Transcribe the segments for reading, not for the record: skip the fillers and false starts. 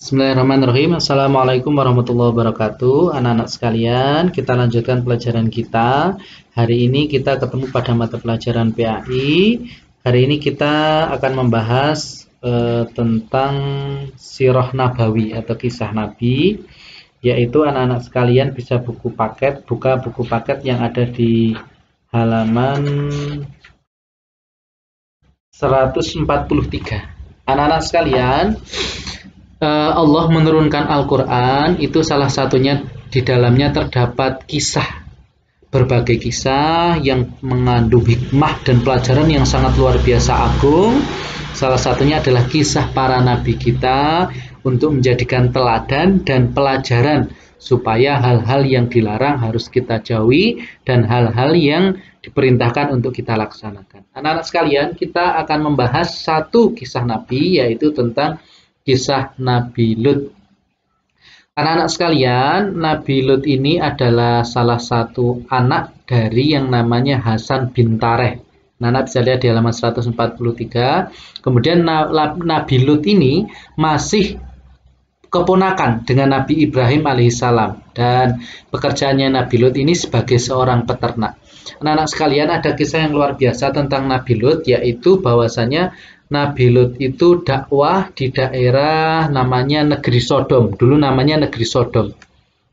Bismillahirrahmanirrahim. Assalamualaikum warahmatullahi wabarakatuh. Anak-anak sekalian, kita lanjutkan pelajaran kita. Hari ini kita ketemu pada mata pelajaran PAI. Hari ini kita akan membahas tentang sirah nabawi atau kisah Nabi. Yaitu anak-anak sekalian bisa buka buku paket yang ada di halaman 143. Anak-anak sekalian, Allah menurunkan Al-Quran, itu salah satunya di dalamnya terdapat berbagai kisah yang mengandung hikmah dan pelajaran yang sangat luar biasa agung. Salah satunya adalah kisah para nabi kita untuk menjadikan teladan dan pelajaran supaya hal-hal yang dilarang harus kita jauhi dan hal-hal yang diperintahkan untuk kita laksanakan. Anak-anak sekalian, kita akan membahas satu kisah nabi, yaitu tentang kisah Nabi Lut. Anak-anak sekalian, Nabi Lut ini adalah salah satu anak dari yang namanya Hasan bin Tareh. Anak bisa lihat di halaman 143. Kemudian Nabi Lut ini masih keponakan dengan Nabi Ibrahim alaihissalam, dan pekerjaannya Nabi Lut ini sebagai seorang peternak. Anak-anak sekalian, ada kisah yang luar biasa tentang Nabi Lut, yaitu bahwasanya Nabi Lut itu dakwah di daerah namanya negeri Sodom. Dulu namanya negeri Sodom.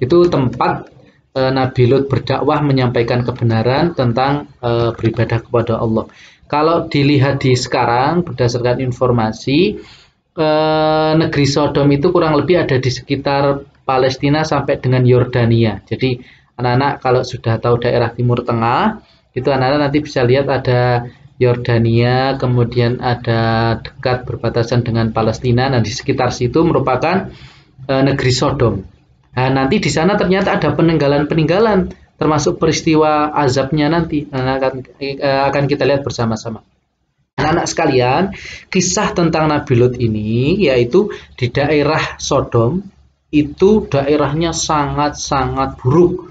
Itu tempat Nabi Lut berdakwah menyampaikan kebenaran tentang beribadah kepada Allah. Kalau dilihat di sekarang berdasarkan informasi, negeri Sodom itu kurang lebih ada di sekitar Palestina sampai dengan Yordania. Jadi anak-anak kalau sudah tahu daerah Timur Tengah, itu anak-anak nanti bisa lihat ada Yordania, kemudian ada dekat berbatasan dengan Palestina. Nah, di sekitar situ merupakan negeri Sodom. Nah, nanti di sana ternyata ada peninggalan-peninggalan, termasuk peristiwa azabnya nanti. Akan kita lihat bersama-sama. Anak-anak sekalian, kisah tentang Nabi Lut ini, yaitu di daerah Sodom, itu daerahnya sangat-sangat buruk.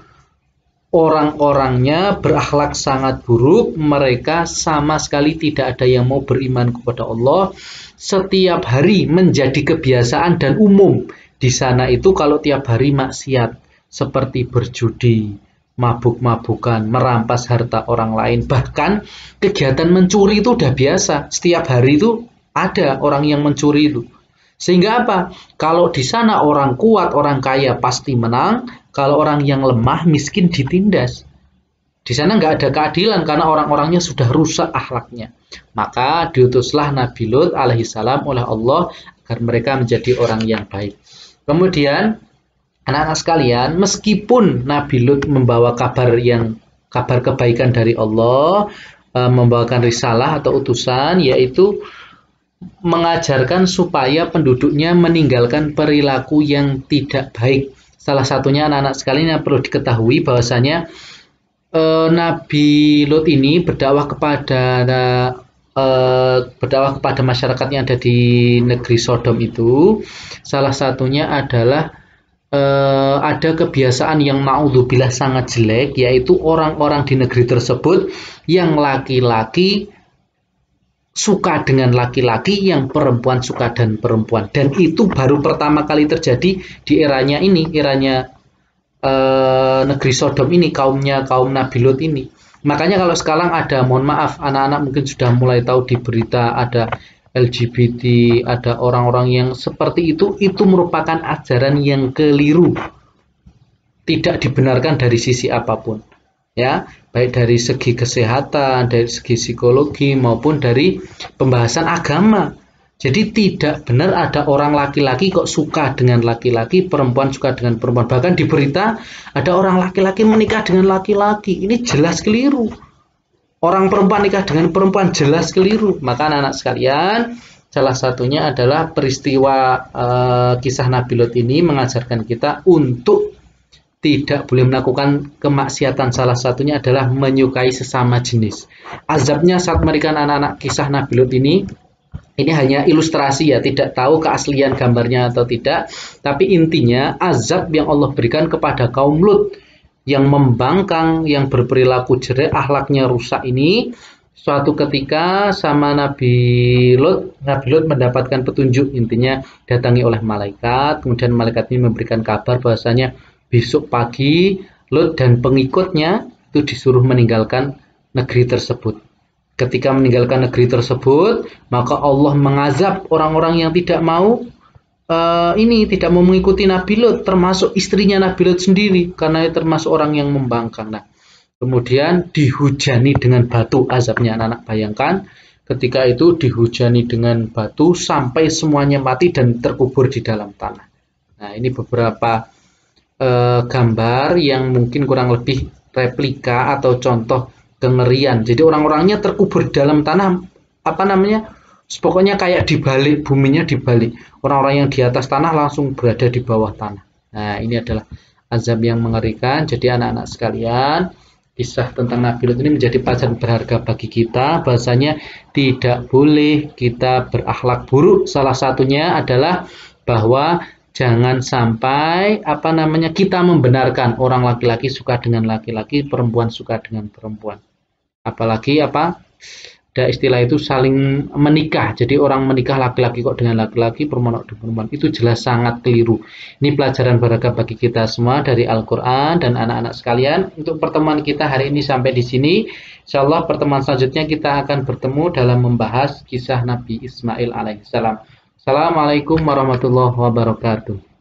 Orang-orangnya berakhlak sangat buruk, mereka sama sekali tidak ada yang mau beriman kepada Allah. Setiap hari menjadi kebiasaan dan umum di sana itu kalau tiap hari maksiat, seperti berjudi, mabuk-mabukan, merampas harta orang lain. Bahkan kegiatan mencuri itu udah biasa, setiap hari itu ada orang yang mencuri itu. Sehingga apa? Kalau di sana orang kuat, orang kaya pasti menang. Kalau orang yang lemah, miskin ditindas. Di sana nggak ada keadilan karena orang-orangnya sudah rusak akhlaknya. Maka diutuslah Nabi Lut alaihissalam oleh Allah agar mereka menjadi orang yang baik. Kemudian anak-anak sekalian, meskipun Nabi Lut membawa kabar kebaikan dari Allah, membawakan risalah atau utusan, yaitu mengajarkan supaya penduduknya meninggalkan perilaku yang tidak baik. Salah satunya anak-anak sekalian yang perlu diketahui bahwasanya Nabi Lut ini berdakwah kepada masyarakat yang ada di negeri Sodom itu. Salah satunya adalah ada kebiasaan yang naudzubillah sangat jelek, yaitu orang-orang di negeri tersebut yang laki-laki suka dengan laki-laki, yang perempuan suka dan perempuan. Dan itu baru pertama kali terjadi di eranya negeri Sodom ini, kaum Nabi Lut ini. Makanya kalau sekarang ada, mohon maaf, anak-anak mungkin sudah mulai tahu di berita ada LGBT, ada orang-orang yang seperti itu merupakan ajaran yang keliru, tidak dibenarkan dari sisi apapun. Ya, baik dari segi kesehatan, dari segi psikologi, maupun dari pembahasan agama. Jadi tidak benar ada orang laki-laki kok suka dengan laki-laki, perempuan suka dengan perempuan. Bahkan di berita ada orang laki-laki menikah dengan laki-laki. Ini jelas keliru. Orang perempuan nikah dengan perempuan, jelas keliru. Maka anak-anak sekalian, salah satunya adalah peristiwa kisah Nabi Lut ini mengajarkan kita untuk tidak boleh melakukan kemaksiatan. Salah satunya adalah menyukai sesama jenis. Azabnya saat memberikan anak-anak kisah Nabi Lut ini hanya ilustrasi ya, tidak tahu keaslian gambarnya atau tidak. Tapi intinya azab yang Allah berikan kepada kaum Lut yang membangkang, yang berperilaku jelek, akhlaknya rusak ini, suatu ketika sama Nabi Lut mendapatkan petunjuk, intinya datangi oleh malaikat, kemudian malaikat ini memberikan kabar bahwasanya besok pagi Lut dan pengikutnya itu disuruh meninggalkan negeri tersebut. Ketika meninggalkan negeri tersebut, maka Allah mengazab orang-orang yang tidak mau tidak mau mengikuti Nabi Lut, termasuk istrinya Nabi Lut sendiri, karena termasuk orang yang membangkang. Nah, kemudian dihujani dengan batu azabnya, anak-anak bayangkan ketika itu dihujani dengan batu sampai semuanya mati dan terkubur di dalam tanah. Nah, ini beberapa gambar yang mungkin kurang lebih replika atau contoh kengerian. Jadi orang-orangnya terkubur di dalam tanah, pokoknya kayak dibalik, buminya dibalik. Orang-orang yang di atas tanah langsung berada di bawah tanah. Nah, ini adalah azab yang mengerikan. Jadi anak-anak sekalian, kisah tentang Nabi Lut ini menjadi pelajaran berharga bagi kita, bahwasanya tidak boleh kita berakhlak buruk. Salah satunya adalah bahwa jangan sampai kita membenarkan orang laki-laki suka dengan laki-laki, perempuan suka dengan perempuan. Apalagi ada istilah itu saling menikah. Jadi orang menikah laki-laki kok dengan laki-laki, perempuan kok dengan perempuan. Itu jelas sangat keliru. Ini pelajaran berharga bagi kita semua dari Al-Qur'an dan anak-anak sekalian. Untuk pertemuan kita hari ini sampai di sini. Insyaallah pertemuan selanjutnya kita akan bertemu dalam membahas kisah Nabi Ismail alaihissalam. Assalamualaikum warahmatullahi wabarakatuh.